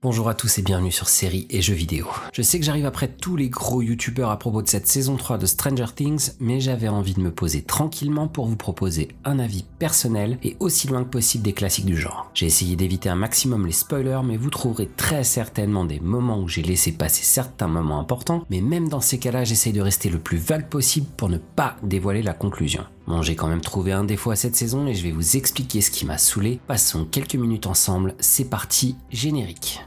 Bonjour à tous et bienvenue sur Séries et Jeux vidéo. Je sais que j'arrive après tous les gros youtubeurs à propos de cette saison 3 de Stranger Things, mais j'avais envie de me poser tranquillement pour vous proposer un avis personnel et aussi loin que possible des classiques du genre. J'ai essayé d'éviter un maximum les spoilers, mais vous trouverez très certainement des moments où j'ai laissé passer certains moments importants, mais même dans ces cas-là, j'essaye de rester le plus vague possible pour ne pas dévoiler la conclusion. Bon, j'ai quand même trouvé un défaut à cette saison et je vais vous expliquer ce qui m'a saoulé. Passons quelques minutes ensemble, c'est parti, générique.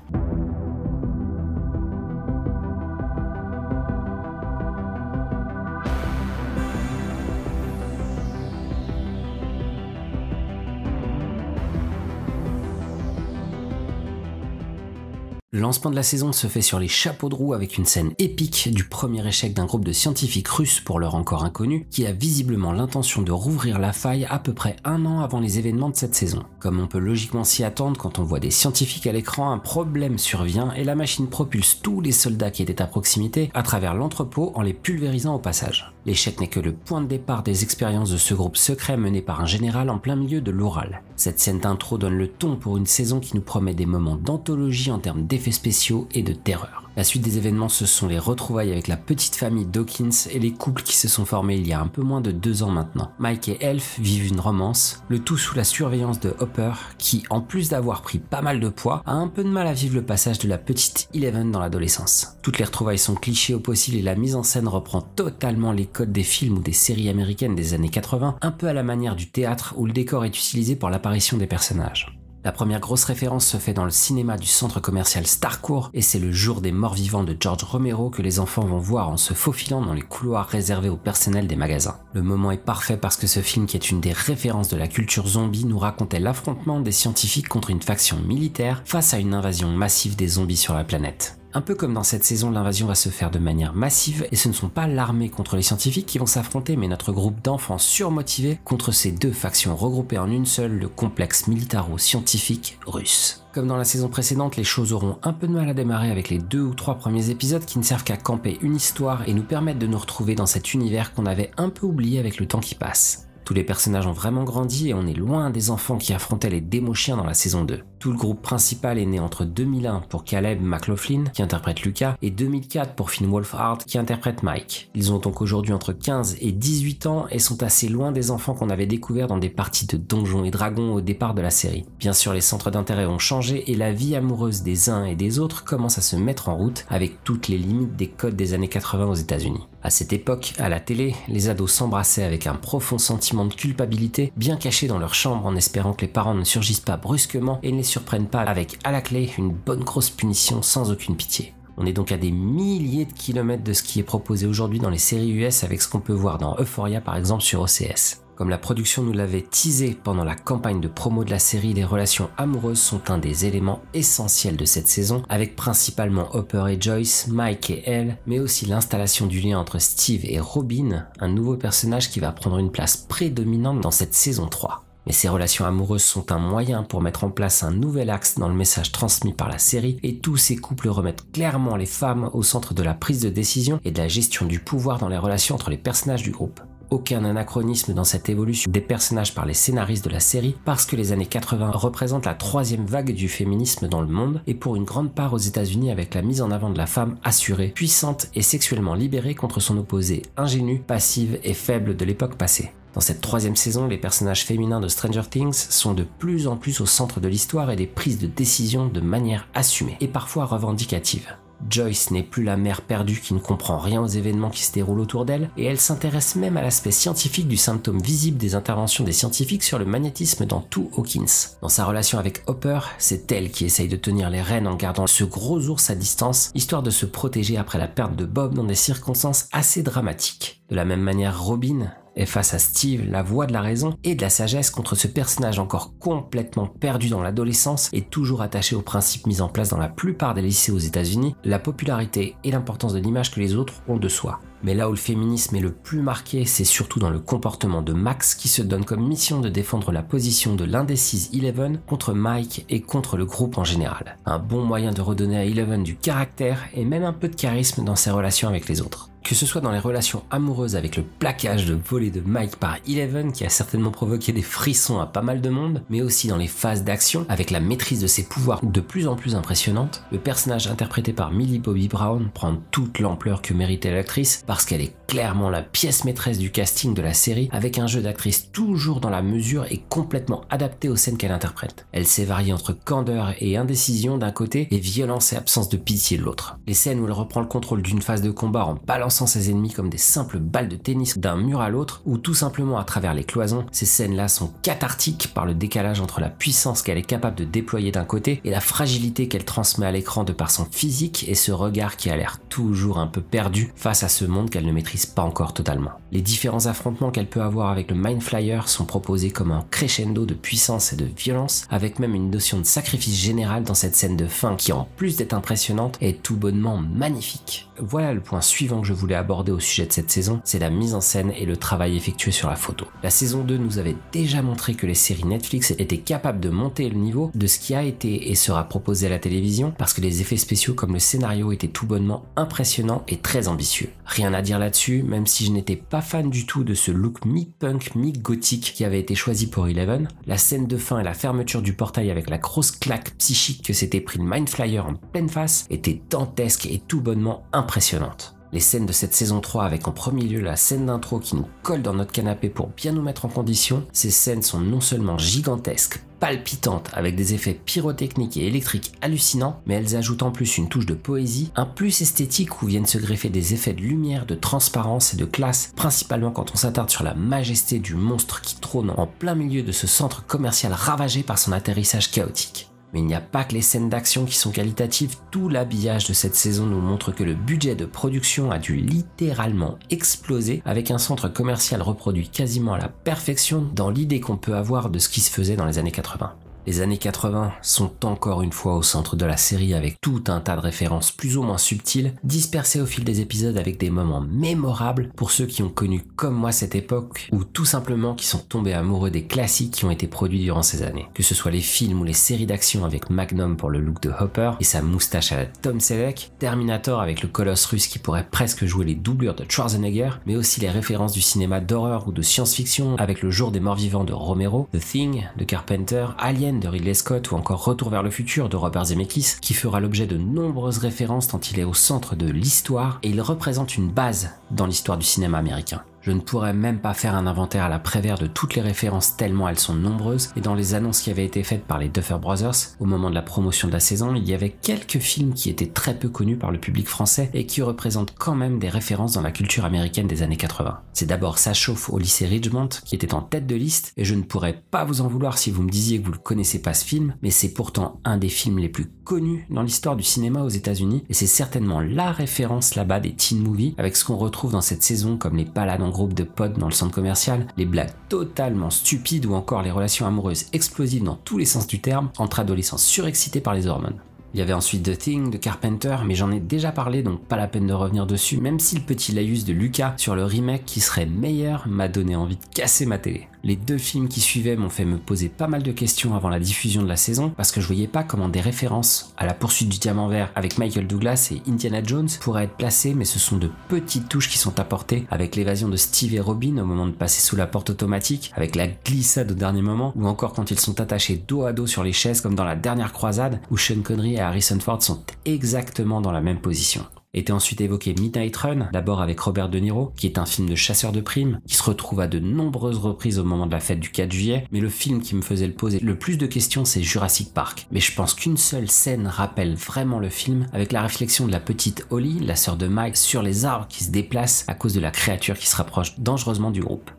Le lancement de la saison se fait sur les chapeaux de roue avec une scène épique du premier échec d'un groupe de scientifiques russes pour leur encore inconnu, qui a visiblement l'intention de rouvrir la faille à peu près un an avant les événements de cette saison. Comme on peut logiquement s'y attendre quand on voit des scientifiques à l'écran, un problème survient et la machine propulse tous les soldats qui étaient à proximité à travers l'entrepôt en les pulvérisant au passage. L'échec n'est que le point de départ des expériences de ce groupe secret mené par un général en plein milieu de l'Oural. Cette scène d'intro donne le ton pour une saison qui nous promet des moments d'anthologie en termes d'effets spéciaux et de terreur. La suite des événements, ce sont les retrouvailles avec la petite famille Dawkins et les couples qui se sont formés il y a un peu moins de 2 ans maintenant. Mike et Elf vivent une romance, le tout sous la surveillance de Hopper qui, en plus d'avoir pris pas mal de poids, a un peu de mal à vivre le passage de la petite Eleven dans l'adolescence. Toutes les retrouvailles sont clichés au possible et la mise en scène reprend totalement les codes des films ou des séries américaines des années 80, un peu à la manière du théâtre où le décor est utilisé pour l'apparition des personnages. La première grosse référence se fait dans le cinéma du centre commercial Starcourt et c'est le jour des morts vivants de George Romero que les enfants vont voir en se faufilant dans les couloirs réservés au personnel des magasins. Le moment est parfait parce que ce film, qui est une des références de la culture zombie, nous racontait l'affrontement des scientifiques contre une faction militaire face à une invasion massive des zombies sur la planète. Un peu comme dans cette saison, l'invasion va se faire de manière massive et ce ne sont pas l'armée contre les scientifiques qui vont s'affronter, mais notre groupe d'enfants surmotivés contre ces deux factions regroupées en une seule, le complexe militaro-scientifique russe. Comme dans la saison précédente, les choses auront un peu de mal à démarrer avec les 2 ou 3 premiers épisodes qui ne servent qu'à camper une histoire et nous permettre de nous retrouver dans cet univers qu'on avait un peu oublié avec le temps qui passe. Tous les personnages ont vraiment grandi et on est loin des enfants qui affrontaient les démo-chiens dans la saison 2. Tout le groupe principal est né entre 2001 pour Caleb McLaughlin, qui interprète Lucas, et 2004 pour Finn Wolfhard, qui interprète Mike. Ils ont donc aujourd'hui entre 15 et 18 ans et sont assez loin des enfants qu'on avait découverts dans des parties de Donjons et Dragons au départ de la série. Bien sûr, les centres d'intérêt ont changé et la vie amoureuse des uns et des autres commence à se mettre en route avec toutes les limites des codes des années 80 aux États-Unis. À cette époque, à la télé, les ados s'embrassaient avec un profond sentiment de culpabilité, bien caché dans leur chambre en espérant que les parents ne surgissent pas brusquement et ne les surprennent pas avec à la clé une bonne grosse punition sans aucune pitié. On est donc à des milliers de kilomètres de ce qui est proposé aujourd'hui dans les séries US avec ce qu'on peut voir dans Euphoria par exemple sur OCS. Comme la production nous l'avait teasé pendant la campagne de promo de la série, les relations amoureuses sont un des éléments essentiels de cette saison, avec principalement Hopper et Joyce, Mike et Elle, mais aussi l'installation du lien entre Steve et Robin, un nouveau personnage qui va prendre une place prédominante dans cette saison 3. Mais ces relations amoureuses sont un moyen pour mettre en place un nouvel axe dans le message transmis par la série et tous ces couples remettent clairement les femmes au centre de la prise de décision et de la gestion du pouvoir dans les relations entre les personnages du groupe. Aucun anachronisme dans cette évolution des personnages par les scénaristes de la série parce que les années 80 représentent la 3e vague du féminisme dans le monde et pour une grande part aux États-Unis avec la mise en avant de la femme assurée, puissante et sexuellement libérée contre son opposé ingénu, passive et faible de l'époque passée. Dans cette 3e saison, les personnages féminins de Stranger Things sont de plus en plus au centre de l'histoire et des prises de décision de manière assumée et parfois revendicative. Joyce n'est plus la mère perdue qui ne comprend rien aux événements qui se déroulent autour d'elle et elle s'intéresse même à l'aspect scientifique du symptôme visible des interventions des scientifiques sur le magnétisme dans tout Hawkins. Dans sa relation avec Hopper, c'est elle qui essaye de tenir les rênes en gardant ce gros ours à distance, histoire de se protéger après la perte de Bob dans des circonstances assez dramatiques. De la même manière, Robin est face à Steve la voix de la raison et de la sagesse contre ce personnage encore complètement perdu dans l'adolescence et toujours attaché aux principes mis en place dans la plupart des lycées aux États-Unis, la popularité et l'importance de l'image que les autres ont de soi. Mais là où le féminisme est le plus marqué, c'est surtout dans le comportement de Max qui se donne comme mission de défendre la position de l'indécise Eleven contre Mike et contre le groupe en général. Un bon moyen de redonner à Eleven du caractère et même un peu de charisme dans ses relations avec les autres. Que ce soit dans les relations amoureuses avec le plaquage de volée de Mike par Eleven qui a certainement provoqué des frissons à pas mal de monde, mais aussi dans les phases d'action avec la maîtrise de ses pouvoirs de plus en plus impressionnante, le personnage interprété par Millie Bobby Brown prend toute l'ampleur que méritait l'actrice parce qu'elle est clairement la pièce maîtresse du casting de la série avec un jeu d'actrice toujours dans la mesure et complètement adapté aux scènes qu'elle interprète. Elle sait varier entre candeur et indécision d'un côté et violence et absence de pitié de l'autre. Les scènes où elle reprend le contrôle d'une phase de combat en balançant ses ennemis comme des simples balles de tennis d'un mur à l'autre ou tout simplement à travers les cloisons, ces scènes-là sont cathartiques par le décalage entre la puissance qu'elle est capable de déployer d'un côté et la fragilité qu'elle transmet à l'écran de par son physique et ce regard qui a l'air toujours un peu perdu face à ce monde qu'elle ne maîtrise pas encore totalement. Les différents affrontements qu'elle peut avoir avec le Mind Flyer sont proposés comme un crescendo de puissance et de violence, avec même une notion de sacrifice général dans cette scène de fin qui, en plus d'être impressionnante, est tout bonnement magnifique. Voilà le point suivant que je voulais aborder au sujet de cette saison, c'est la mise en scène et le travail effectué sur la photo. La saison 2 nous avait déjà montré que les séries Netflix étaient capables de monter le niveau de ce qui a été et sera proposé à la télévision parce que les effets spéciaux comme le scénario étaient tout bonnement impressionnants et très ambitieux. Rien à dire là-dessus, même si je n'étais pas fan du tout de ce look mi-punk, mi-gothique qui avait été choisi pour Eleven, la scène de fin et la fermeture du portail avec la grosse claque psychique que s'était pris le Mind Flyer en pleine face étaient dantesques et tout bonnement impressionnantes. Les scènes de cette saison 3 avec en premier lieu la scène d'intro qui nous colle dans notre canapé pour bien nous mettre en condition, ces scènes sont non seulement gigantesques, palpitantes avec des effets pyrotechniques et électriques hallucinants, mais elles ajoutent en plus une touche de poésie, un plus esthétique où viennent se greffer des effets de lumière, de transparence et de classe, principalement quand on s'attarde sur la majesté du monstre qui trône en plein milieu de ce centre commercial ravagé par son atterrissage chaotique. Mais il n'y a pas que les scènes d'action qui sont qualitatives, tout l'habillage de cette saison nous montre que le budget de production a dû littéralement exploser avec un centre commercial reproduit quasiment à la perfection dans l'idée qu'on peut avoir de ce qui se faisait dans les années 80. Les années 80 sont encore une fois au centre de la série avec tout un tas de références plus ou moins subtiles, dispersées au fil des épisodes avec des moments mémorables pour ceux qui ont connu comme moi cette époque ou tout simplement qui sont tombés amoureux des classiques qui ont été produits durant ces années. Que ce soit les films ou les séries d'action avec Magnum pour le look de Hopper et sa moustache à la Tom Selleck, Terminator avec le colosse russe qui pourrait presque jouer les doublures de Schwarzenegger, mais aussi les références du cinéma d'horreur ou de science-fiction avec Le Jour des Morts Vivants de Romero, The Thing de Carpenter, Alien de Ridley Scott ou encore Retour vers le futur de Robert Zemeckis qui fera l'objet de nombreuses références tant il est au centre de l'histoire et il représente une base dans l'histoire du cinéma américain. Je ne pourrais même pas faire un inventaire à la Prévert de toutes les références tellement elles sont nombreuses et dans les annonces qui avaient été faites par les Duffer Brothers au moment de la promotion de la saison, il y avait quelques films qui étaient très peu connus par le public français et qui représentent quand même des références dans la culture américaine des années 80. C'est d'abord Ça chauffe au lycée Ridgemont qui était en tête de liste et je ne pourrais pas vous en vouloir si vous me disiez que vous ne connaissez pas ce film, mais c'est pourtant un des films les plus connus dans l'histoire du cinéma aux États-Unis et c'est certainement la référence là-bas des teen movies avec ce qu'on retrouve dans cette saison comme les balades en groupe de potes dans le centre commercial, les blagues totalement stupides ou encore les relations amoureuses explosives dans tous les sens du terme entre adolescents surexcités par les hormones. Il y avait ensuite The Thing de Carpenter, mais j'en ai déjà parlé donc pas la peine de revenir dessus, même si le petit laïus de Lucas sur le remake qui serait meilleur m'a donné envie de casser ma télé. Les deux films qui suivaient m'ont fait me poser pas mal de questions avant la diffusion de la saison parce que je voyais pas comment des références à La Poursuite du Diamant Vert avec Michael Douglas et Indiana Jones pourraient être placées, mais ce sont de petites touches qui sont apportées avec l'évasion de Steve et Robin au moment de passer sous la porte automatique, avec la glissade au dernier moment ou encore quand ils sont attachés dos à dos sur les chaises comme dans La Dernière Croisade où Sean Connery et Harrison Ford sont exactement dans la même position. Était ensuite évoqué Midnight Run, d'abord avec Robert De Niro, qui est un film de chasseur de primes, qui se retrouve à de nombreuses reprises au moment de la fête du 4 juillet, mais le film qui me faisait poser le plus de questions c'est Jurassic Park. Mais je pense qu'une seule scène rappelle vraiment le film, avec la réflexion de la petite Holly, la sœur de Mike, sur les arbres qui se déplacent à cause de la créature qui se rapproche dangereusement du groupe.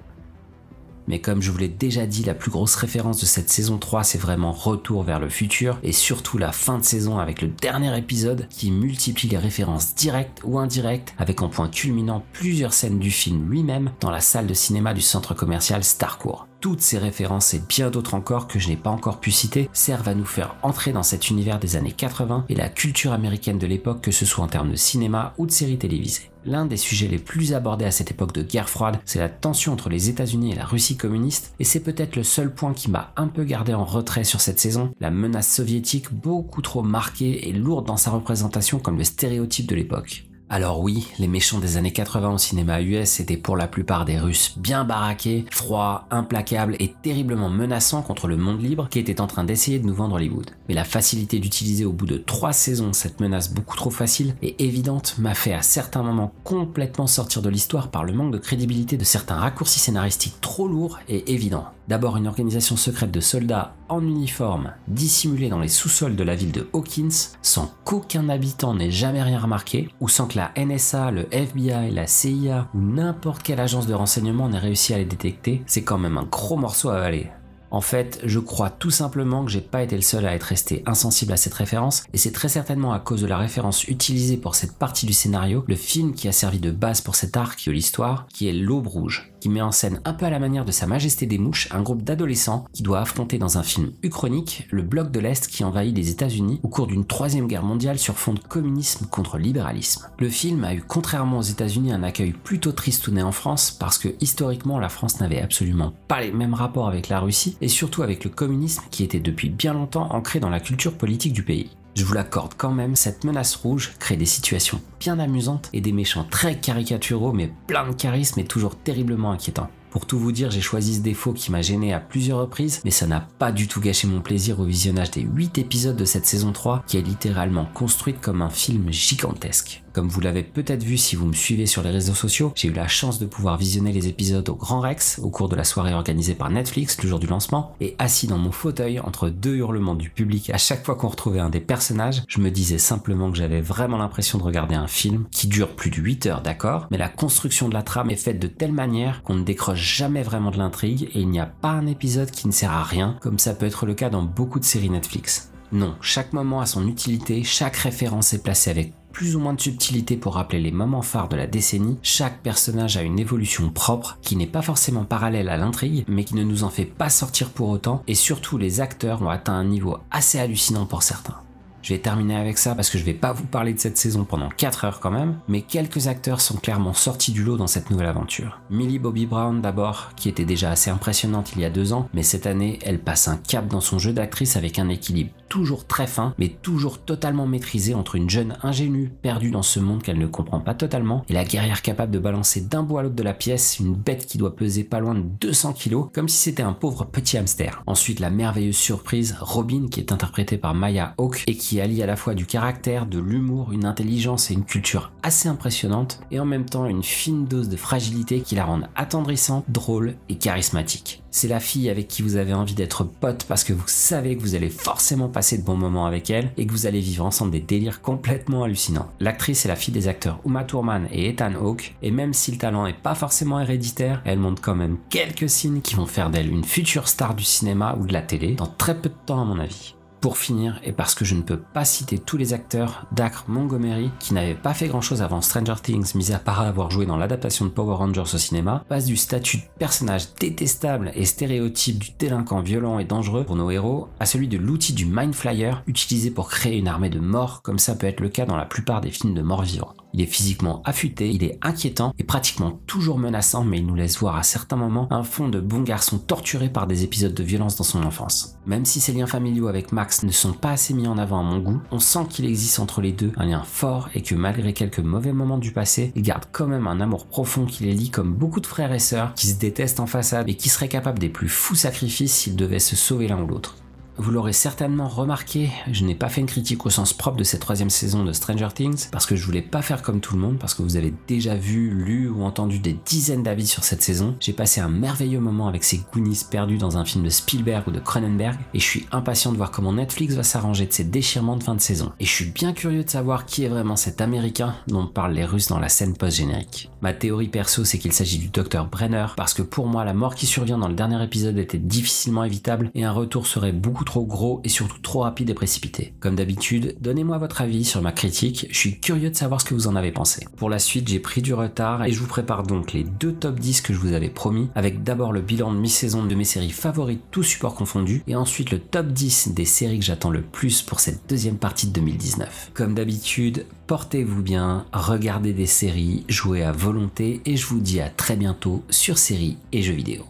Mais comme je vous l'ai déjà dit, la plus grosse référence de cette saison 3, c'est vraiment Retour vers le futur, et surtout la fin de saison avec le dernier épisode qui multiplie les références directes ou indirectes, avec en point culminant plusieurs scènes du film lui-même dans la salle de cinéma du centre commercial Starcourt. Toutes ces références et bien d'autres encore que je n'ai pas encore pu citer servent à nous faire entrer dans cet univers des années 80 et la culture américaine de l'époque, que ce soit en termes de cinéma ou de séries télévisées. L'un des sujets les plus abordés à cette époque de guerre froide, c'est la tension entre les États-Unis et la Russie communiste, et c'est peut-être le seul point qui m'a un peu gardé en retrait sur cette saison, la menace soviétique beaucoup trop marquée et lourde dans sa représentation comme le stéréotype de l'époque. Alors oui, les méchants des années 80 au cinéma US étaient pour la plupart des Russes bien baraqués, froids, implacables et terriblement menaçants contre le monde libre qui était en train d'essayer de nous vendre Hollywood. Mais la facilité d'utiliser au bout de 3 saisons cette menace beaucoup trop facile et évidente m'a fait à certains moments complètement sortir de l'histoire par le manque de crédibilité de certains raccourcis scénaristiques trop lourds et évidents. D'abord une organisation secrète de soldats en uniforme dissimulés dans les sous-sols de la ville de Hawkins sans qu'aucun habitant n'ait jamais rien remarqué ou sans que la NSA, le FBI, la CIA ou n'importe quelle agence de renseignement n'ait réussi à les détecter, c'est quand même un gros morceau à avaler. En fait, je crois tout simplement que j'ai pas été le seul à être resté insensible à cette référence, et c'est très certainement à cause de la référence utilisée pour cette partie du scénario, le film qui a servi de base pour cet arc de l'histoire, qui est L'Aube Rouge, qui met en scène un peu à la manière de Sa Majesté des Mouches, un groupe d'adolescents qui doit affronter dans un film uchronique le bloc de l'Est qui envahit les États-Unis au cours d'une 3e guerre mondiale sur fond de communisme contre libéralisme. Le film a eu, contrairement aux États-Unis, un accueil plutôt tristouné en France parce que historiquement la France n'avait absolument pas les mêmes rapports avec la Russie et surtout avec le communisme qui était depuis bien longtemps ancré dans la culture politique du pays. Je vous l'accorde quand même, cette menace rouge crée des situations bien amusantes et des méchants très caricaturaux mais plein de charisme et toujours terriblement inquiétants. Pour tout vous dire, j'ai choisi ce défaut qui m'a gêné à plusieurs reprises, mais ça n'a pas du tout gâché mon plaisir au visionnage des 8 épisodes de cette saison 3 qui est littéralement construite comme un film gigantesque. Comme vous l'avez peut-être vu si vous me suivez sur les réseaux sociaux, j'ai eu la chance de pouvoir visionner les épisodes au Grand Rex au cours de la soirée organisée par Netflix le jour du lancement, et assis dans mon fauteuil entre 2 hurlements du public à chaque fois qu'on retrouvait un des personnages, je me disais simplement que j'avais vraiment l'impression de regarder un film qui dure plus de 8 heures, d'accord, mais la construction de la trame est faite de telle manière qu'on ne décroche jamais vraiment de l'intrigue et il n'y a pas un épisode qui ne sert à rien, comme ça peut être le cas dans beaucoup de séries Netflix. Non, chaque moment a son utilité, chaque référence est placée avec plus ou moins de subtilité pour rappeler les moments phares de la décennie, chaque personnage a une évolution propre qui n'est pas forcément parallèle à l'intrigue, mais qui ne nous en fait pas sortir pour autant, et surtout les acteurs ont atteint un niveau assez hallucinant pour certains. Je vais terminer avec ça parce que je vais pas vous parler de cette saison pendant 4 heures quand même, mais quelques acteurs sont clairement sortis du lot dans cette nouvelle aventure. Millie Bobby Brown d'abord, qui était déjà assez impressionnante il y a 2 ans, mais cette année elle passe un cap dans son jeu d'actrice avec un équilibre toujours très fin, mais toujours totalement maîtrisé entre une jeune ingénue perdue dans ce monde qu'elle ne comprend pas totalement, et la guerrière capable de balancer d'un bout à l'autre de la pièce une bête qui doit peser pas loin de 200 kilos, comme si c'était un pauvre petit hamster. Ensuite la merveilleuse surprise, Robin, qui est interprétée par Maya Hawke, et qui allie à la fois du caractère, de l'humour, une intelligence et une culture assez impressionnante, et en même temps une fine dose de fragilité qui la rendent attendrissante, drôle et charismatique. C'est la fille avec qui vous avez envie d'être pote parce que vous savez que vous allez forcément passer de bons moments avec elle et que vous allez vivre ensemble des délires complètement hallucinants. L'actrice est la fille des acteurs Uma Thurman et Ethan Hawke, et même si le talent n'est pas forcément héréditaire, elle montre quand même quelques signes qui vont faire d'elle une future star du cinéma ou de la télé dans très peu de temps à mon avis. Pour finir, et parce que je ne peux pas citer tous les acteurs, Dacre Montgomery, qui n'avait pas fait grand chose avant Stranger Things, mis à part avoir joué dans l'adaptation de Power Rangers au cinéma, passe du statut de personnage détestable et stéréotype du délinquant violent et dangereux pour nos héros, à celui de l'outil du Mind Flyer, utilisé pour créer une armée de morts, comme ça peut être le cas dans la plupart des films de morts vivants. Il est physiquement affûté, il est inquiétant et pratiquement toujours menaçant, mais il nous laisse voir à certains moments un fond de bon garçon torturé par des épisodes de violence dans son enfance. Même si ses liens familiaux avec Max ne sont pas assez mis en avant à mon goût, on sent qu'il existe entre les deux un lien fort et que malgré quelques mauvais moments du passé, il garde quand même un amour profond qui les lie comme beaucoup de frères et sœurs qui se détestent en façade et qui seraient capables des plus fous sacrifices s'ils devaient se sauver l'un ou l'autre. Vous l'aurez certainement remarqué, je n'ai pas fait une critique au sens propre de cette 3e saison de Stranger Things parce que je voulais pas faire comme tout le monde, parce que vous avez déjà vu, lu ou entendu des dizaines d'avis sur cette saison. J'ai passé un merveilleux moment avec ces Goonies perdus dans un film de Spielberg ou de Cronenberg et je suis impatient de voir comment Netflix va s'arranger de ces déchirements de fin de saison. Et je suis bien curieux de savoir qui est vraiment cet Américain dont parlent les Russes dans la scène post-générique. Ma théorie perso, c'est qu'il s'agit du Dr Brenner parce que pour moi la mort qui survient dans le dernier épisode était difficilement évitable et un retour serait beaucoup trop gros et surtout trop rapide et précipité. Comme d'habitude, donnez-moi votre avis sur ma critique, je suis curieux de savoir ce que vous en avez pensé. Pour la suite, j'ai pris du retard et je vous prépare donc les 2 top 10 que je vous avais promis, avec d'abord le bilan de mi-saison de mes séries favorites tous supports confondus, et ensuite le top 10 des séries que j'attends le plus pour cette 2e partie de 2019. Comme d'habitude, portez-vous bien, regardez des séries, jouez à volonté et je vous dis à très bientôt sur Séries et Jeux vidéo.